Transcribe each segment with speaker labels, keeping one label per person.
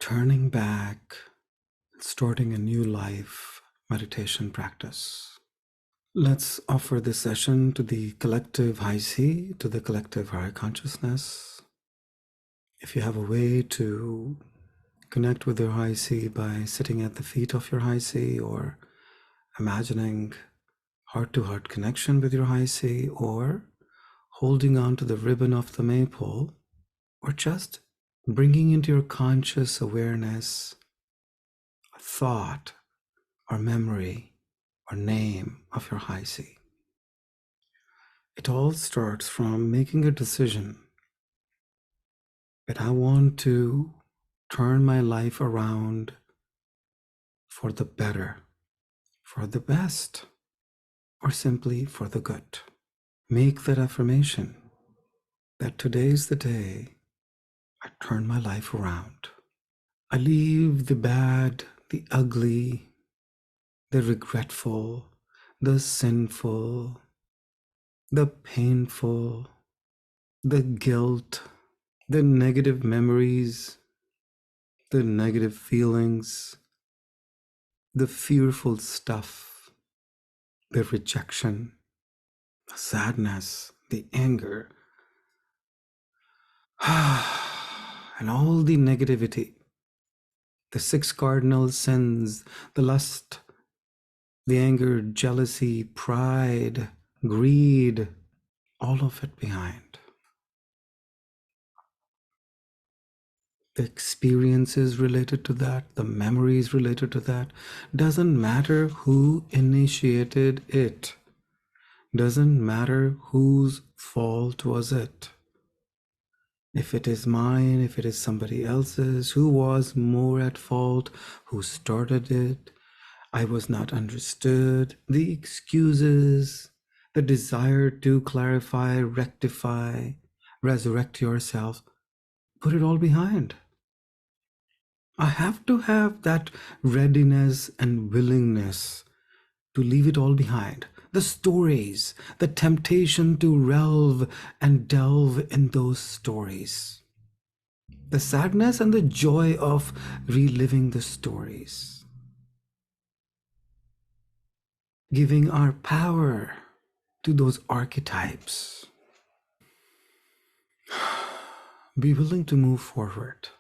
Speaker 1: turning back, starting a new life meditation practice. Let's offer this session to the collective high C, to the collective higher consciousness. If you have a way to connect with your high C by sitting at the feet of your high C, or imagining heart-to-heart connection with your high C, or holding on to the ribbon of the maypole, or just bringing into your conscious awareness a thought or memory or name of your high C. It all starts from making a decision that I want to turn my life around for the better, for the best, or simply for the good. Make that affirmation that today is the day I turn my life around. I leave the bad, the ugly, the regretful, the sinful, the painful, the guilt, the negative memories, the negative feelings, the fearful stuff, the rejection, the sadness, the anger, and all the negativity, the 6 cardinal sins, the lust, the anger, jealousy, pride, greed, all of it behind. The experiences related to that, the memories related to that, doesn't matter who initiated it. Doesn't matter whose fault was it. If it is mine, if it is somebody else's, who was more at fault, who started it, I was not understood, the excuses, the desire to clarify, rectify, resurrect yourself, put it all behind. I have to have that readiness and willingness to leave it all behind. The stories, the temptation to delve in those stories. The sadness and the joy of reliving the stories. Giving our power to those archetypes. Be willing to move forward.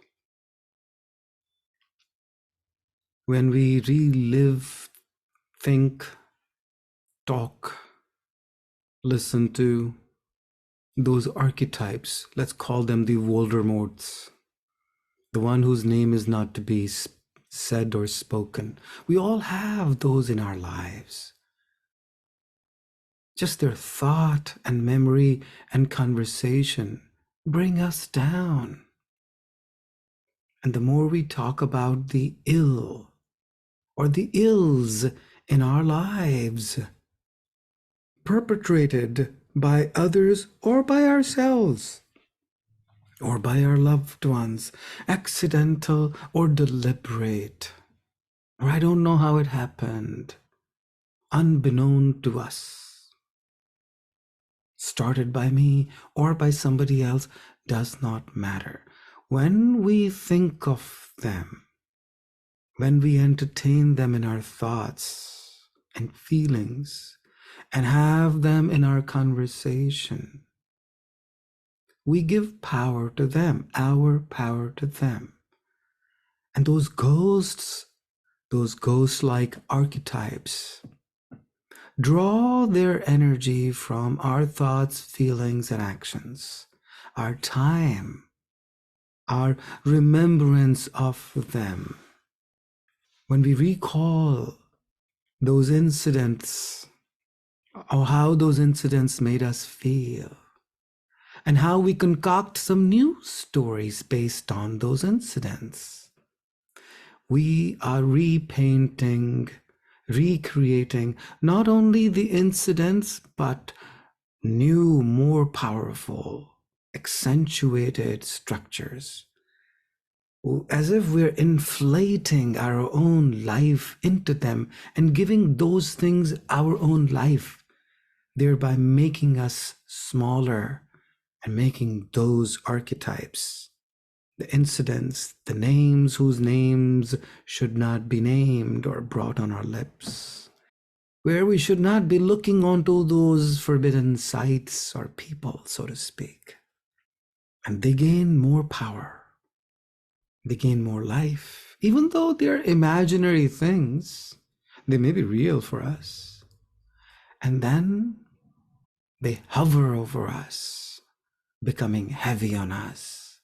Speaker 1: When we relive, think, talk, listen to those archetypes, let's call them the Voldemorts, the one whose name is not to be said or spoken. We all have those in our lives. Just their thought and memory and conversation bring us down. And the more we talk about the ill or the ills in our lives, perpetrated by others or by ourselves, or by our loved ones, accidental or deliberate, or I don't know how it happened, unbeknown to us, started by me or by somebody else, does not matter. When we think of them, when we entertain them in our thoughts and feelings and have them in our conversation, we give power to them, our power to them. And those ghost-like archetypes, draw their energy from our thoughts, feelings, and actions, our time, our remembrance of them. When we recall those incidents, or how those incidents made us feel, and how we concoct some new stories based on those incidents, we are repainting, recreating not only the incidents, but new, more powerful, accentuated structures, as if we're inflating our own life into them and giving those things our own life, thereby making us smaller and making those archetypes the incidents, the names whose names should not be named or brought on our lips, where we should not be looking onto those forbidden sights or people, so to speak. And they gain more power, they gain more life. Even though they're imaginary things, they may be real for us. And then they hover over us, becoming heavy on us,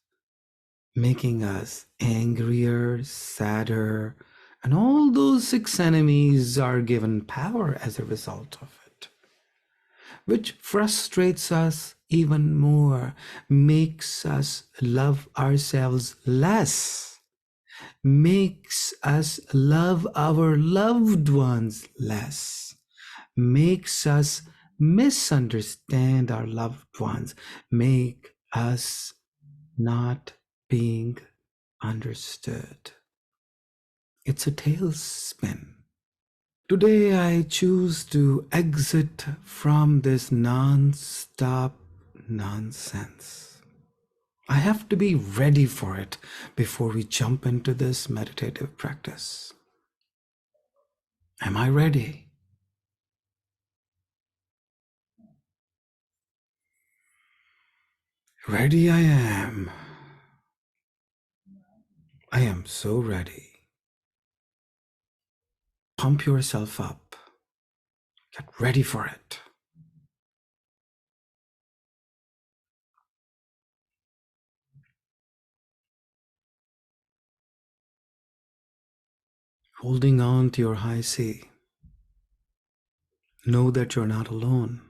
Speaker 1: making us angrier, sadder, and all those six enemies are given power as a result of it, which frustrates us even more, makes us love ourselves less, makes us love our loved ones less, makes us misunderstand our loved ones, make us not being understood. It's a tailspin. Today I choose to exit from this non-stop nonsense. I have to be ready for it before we jump into this meditative practice. Am I ready? Ready I am. I am so ready. Pump yourself up. Get ready for it. Holding on to your high C. Know that you're not alone.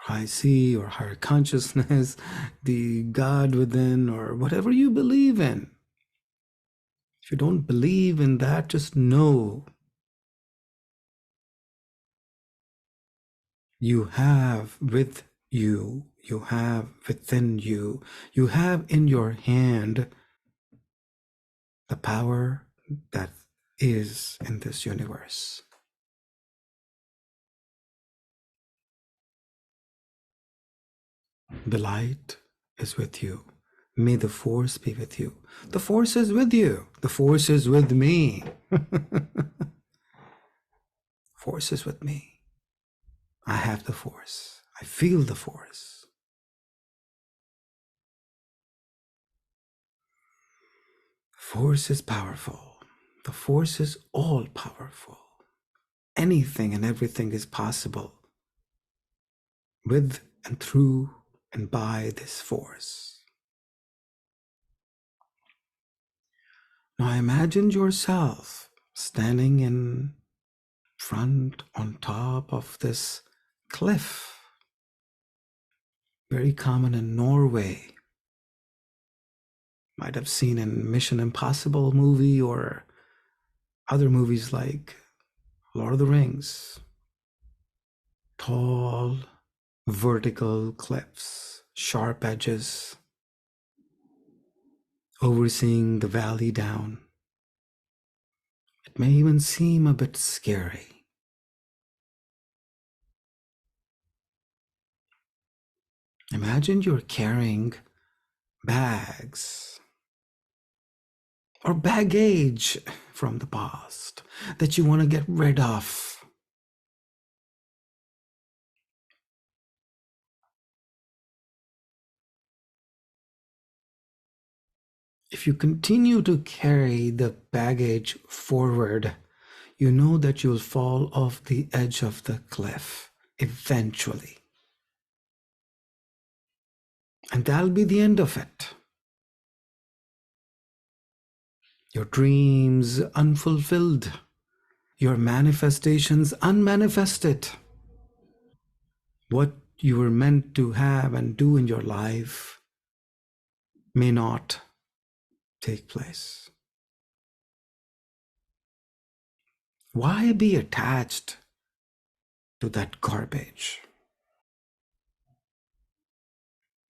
Speaker 1: High C or higher consciousness, the God within, or whatever you believe in. If you don't believe in that, just know you have with you, you have within you, you have in your hand the power that is in this universe. The light is with you. May the force be with you. The force is with you. The force is with me. Force is with me. I have the force. I feel the force. Force is powerful. The force is all powerful. Anything and everything is possible with and through and by this force. Now imagine yourself standing in front on top of this cliff, very common in Norway. Might have seen in Mission Impossible movie or other movies like Lord of the Rings. Tall, vertical cliffs, sharp edges, overseeing the valley down. It may even seem a bit scary. Imagine you're carrying bags or baggage from the past that you want to get rid of. If you continue to carry the baggage forward, you know that you'll fall off the edge of the cliff eventually. And that'll be the end of it. Your dreams unfulfilled, your manifestations unmanifested. What you were meant to have and do in your life may not take place. Why be attached to that garbage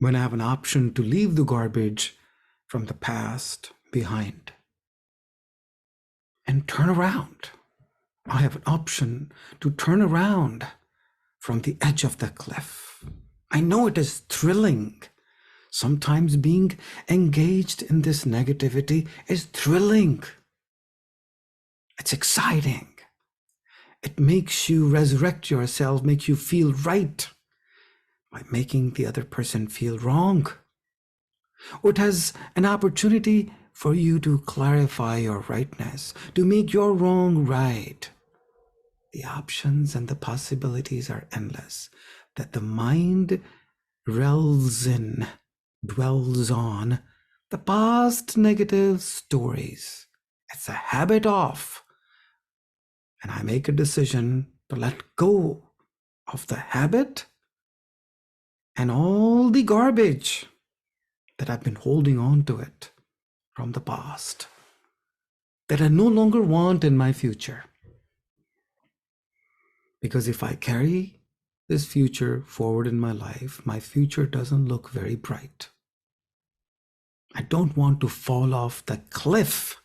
Speaker 1: when I have an option to leave the garbage from the past behind and turn around? I have an option to turn around from the edge of the cliff. I know it is thrilling. Sometimes being engaged in this negativity is thrilling. It's exciting. It makes you resurrect yourself, makes you feel right by making the other person feel wrong. Or it has an opportunity for you to clarify your rightness, to make your wrong right. The options and the possibilities are endless, that the mind relves in, dwells on the past negative stories. It's a habit of, and I make a decision to let go of the habit and all the garbage that I've been holding on to it from the past, that I no longer want in my future. Because if I carry this future forward in my life, my future doesn't look very bright. I don't want to fall off the cliff,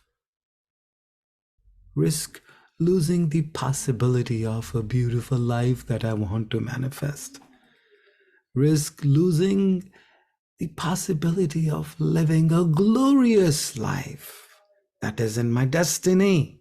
Speaker 1: risk losing the possibility of a beautiful life that I want to manifest, risk losing the possibility of living a glorious life that is in my destiny.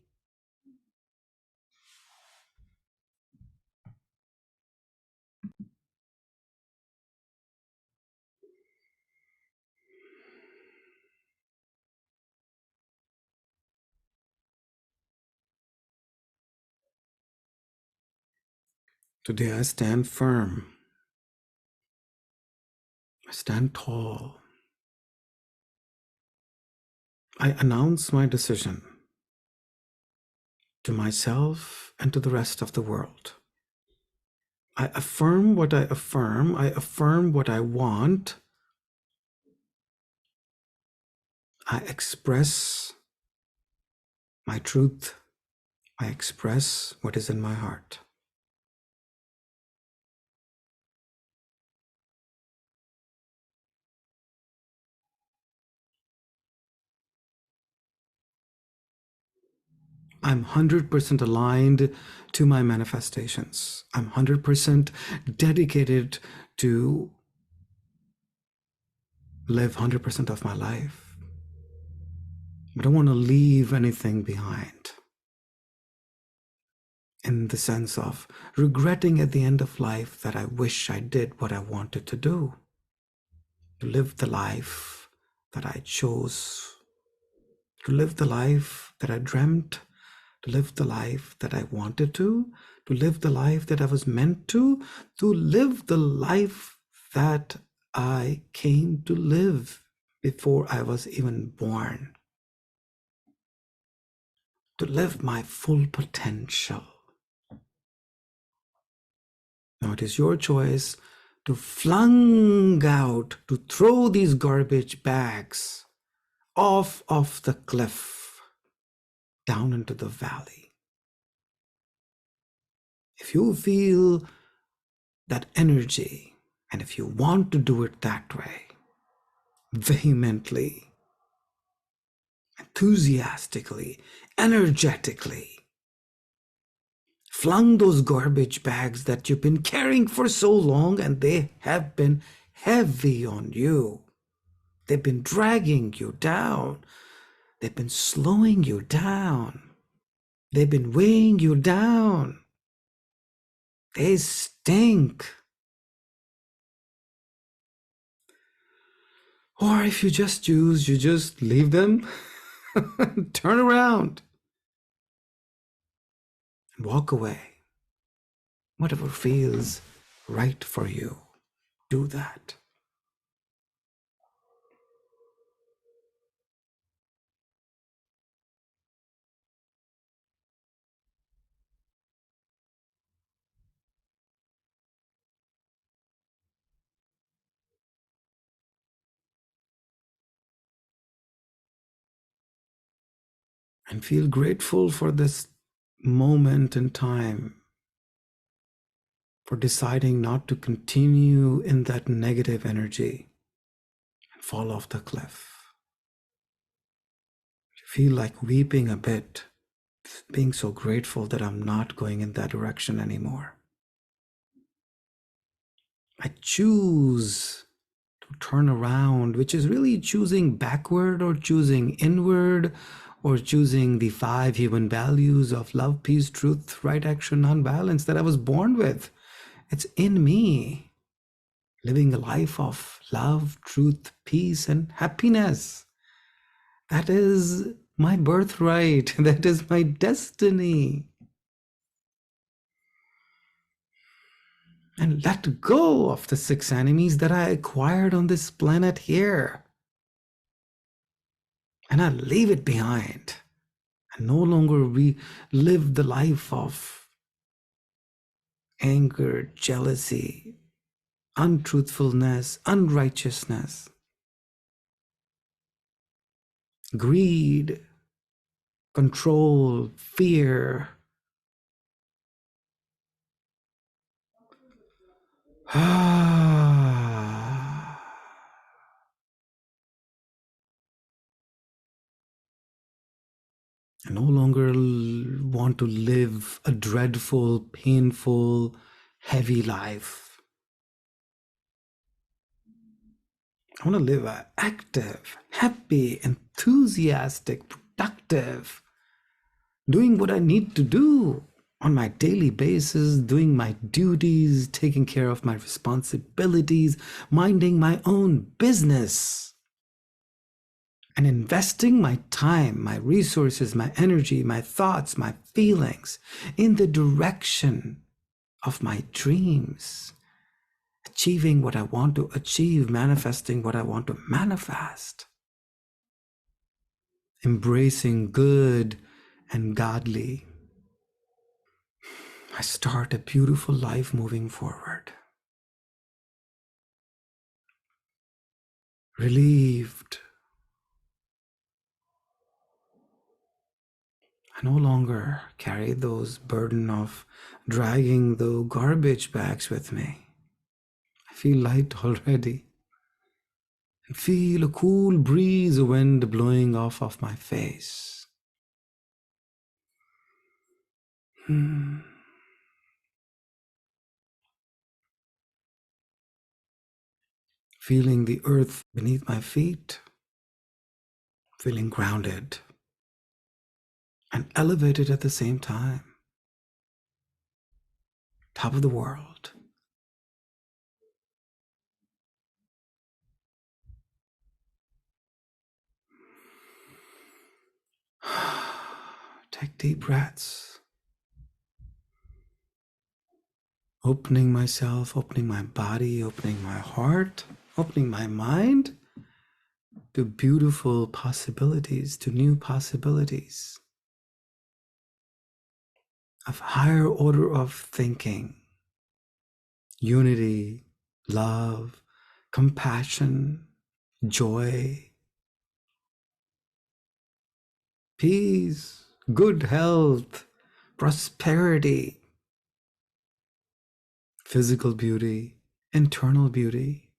Speaker 1: Today I stand firm. I stand tall. I announce my decision to myself and to the rest of the world. I affirm what I affirm. I affirm what I want. I express my truth. I express what is in my heart. I'm 100% aligned to my manifestations. I'm 100% dedicated to live 100% of my life. I don't want to leave anything behind, in the sense of regretting at the end of life that I wish I did what I wanted to do, to live the life that I chose, to live the life that I dreamt, to live the life that I wanted to live the life that I was meant to live the life that I came to live before I was even born, to live my full potential. Now it is your choice to flung out, to throw these garbage bags off of the cliff down into the valley. If you feel that energy, and if you want to do it that way, vehemently, enthusiastically, energetically, flung those garbage bags that you've been carrying for so long, and they have been heavy on you. They've been dragging you down. They've been slowing you down. They've been weighing you down. They stink. Or if you just choose, you just leave them, turn around, and walk away. Whatever feels right for you, do that. And feel grateful for this moment in time, for deciding not to continue in that negative energy and fall off the cliff. You feel like weeping a bit, being so grateful that I'm not going in that direction anymore. I choose to turn around, which is really choosing backward or choosing inward or choosing the 5 human values of love, peace, truth, right action, non-violence that I was born with. It's in me, living a life of love, truth, peace, and happiness. That is my birthright. That is my destiny. And let go of the 6 enemies that I acquired on this planet here. And I leave it behind. I no longer live the life of anger, jealousy, untruthfulness, unrighteousness, greed, control, fear. I no longer want to live a dreadful, painful, heavy life. I want to live an active, happy, enthusiastic, productive, doing what I need to do on my daily basis, doing my duties, taking care of my responsibilities, minding my own business, and investing my time, my resources, my energy, my thoughts, my feelings in the direction of my dreams, achieving what I want to achieve, manifesting what I want to manifest, embracing good and godly. I start a beautiful life moving forward. Relieved. I no longer carry those burden of dragging the garbage bags with me. I feel light already. And feel a cool breeze of wind blowing off of my face. Feeling the earth beneath my feet. Feeling grounded and elevated at the same time. Top of the world. Take deep breaths. Opening myself, opening my body, opening my heart, opening my mind to beautiful possibilities, to new possibilities of higher order of thinking, unity, love, compassion, joy, peace, good health, prosperity, physical beauty, internal beauty,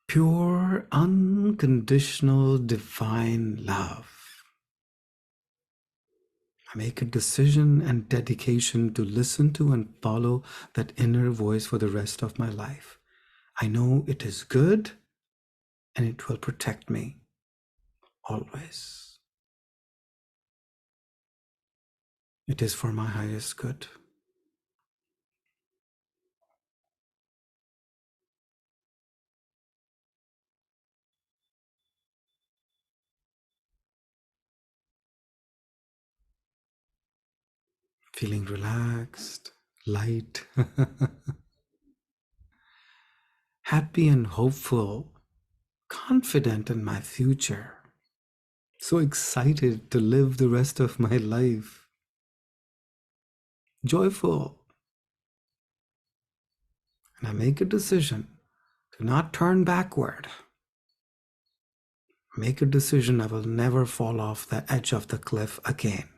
Speaker 1: pure, unconditional, divine love. I make a decision and dedication to listen to and follow that inner voice for the rest of my life. I know it is good and it will protect me always. It is for my highest good. Feeling relaxed, light, happy and hopeful, confident in my future. So excited to live the rest of my life. Joyful. And I make a decision to not turn backward. Make a decision I will never fall off the edge of the cliff again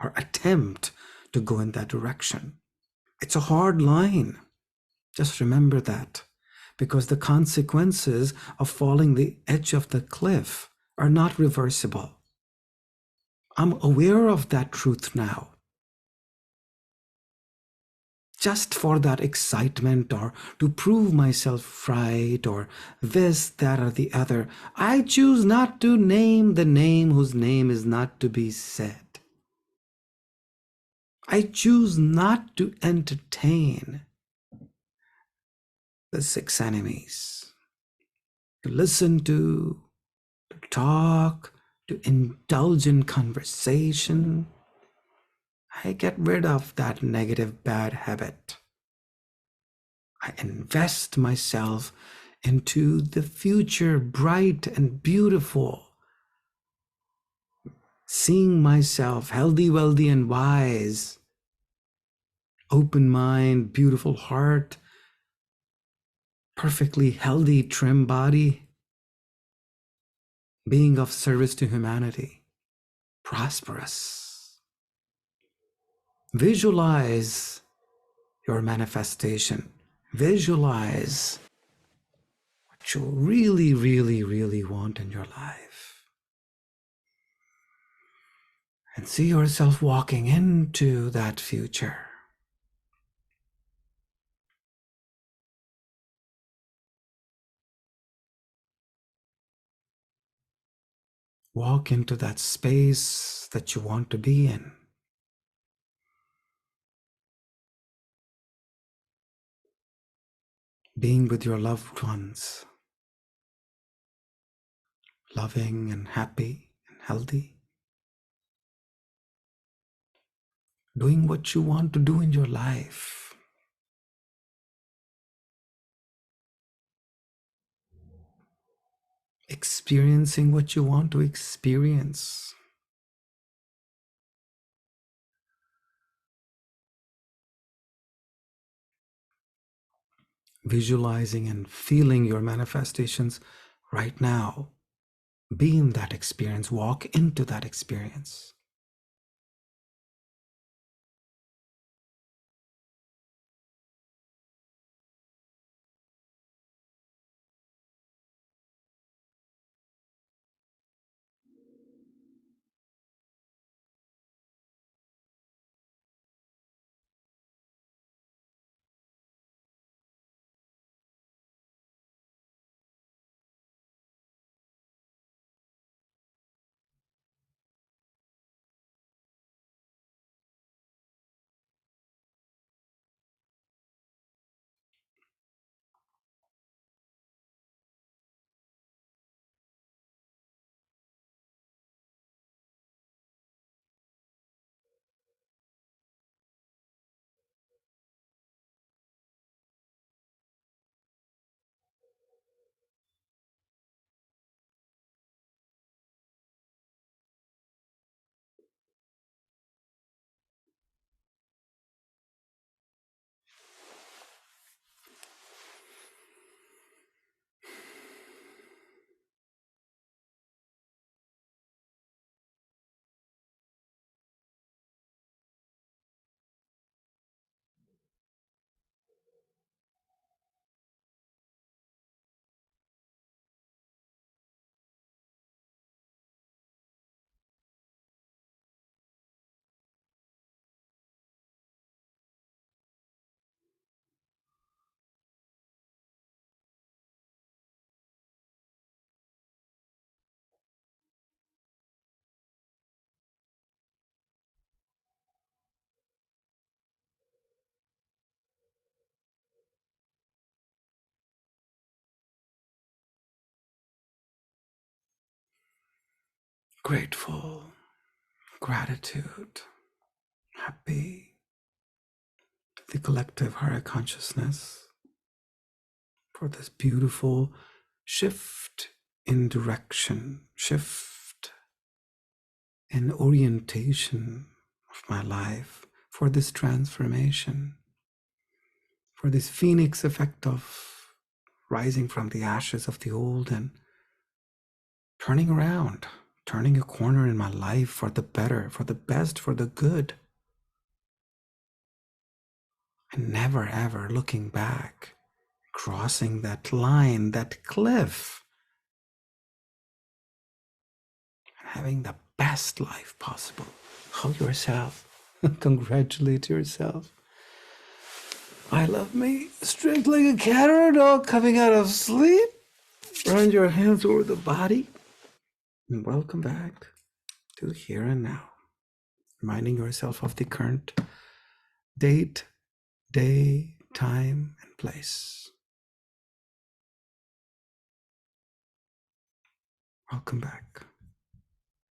Speaker 1: or attempt to go in that direction. It's a hard line. Just remember that, because the consequences of falling the edge of the cliff are not reversible. I'm aware of that truth now. just for that excitement or to prove myself right or this, that, or the other. I choose not to name the name whose name is not to be said. I choose not to entertain the six enemies, to listen to talk, to indulge in conversation. I get rid of that negative bad habit. I invest myself into the future, bright and beautiful, seeing myself healthy, wealthy, and wise, open mind, beautiful heart, perfectly healthy, trim body, being of service to humanity, prosperous. Visualize your manifestation. Visualize what you really, really, really want in your life. And see yourself walking into that future. Walk into that space that you want to be in. Being with your loved ones, loving and happy and healthy. Doing what you want to do in your life. Experiencing what you want to experience. Visualizing and feeling your manifestations right now. Be in that experience. Walk into that experience. Grateful, gratitude, happy. The collective higher consciousness for this beautiful shift in direction, shift in orientation of my life, for this transformation, for this phoenix effect of rising from the ashes of the old and turning around, turning a corner in my life for the better, for the best, for the good, and never ever looking back, crossing that line, that cliff, having the best life possible. Hug yourself. Congratulate yourself. I love me. Straight like a cat or a dog coming out of sleep. Run your hands over the body. And welcome back to here and now. Reminding yourself of the current date, day, time, and place. Welcome back.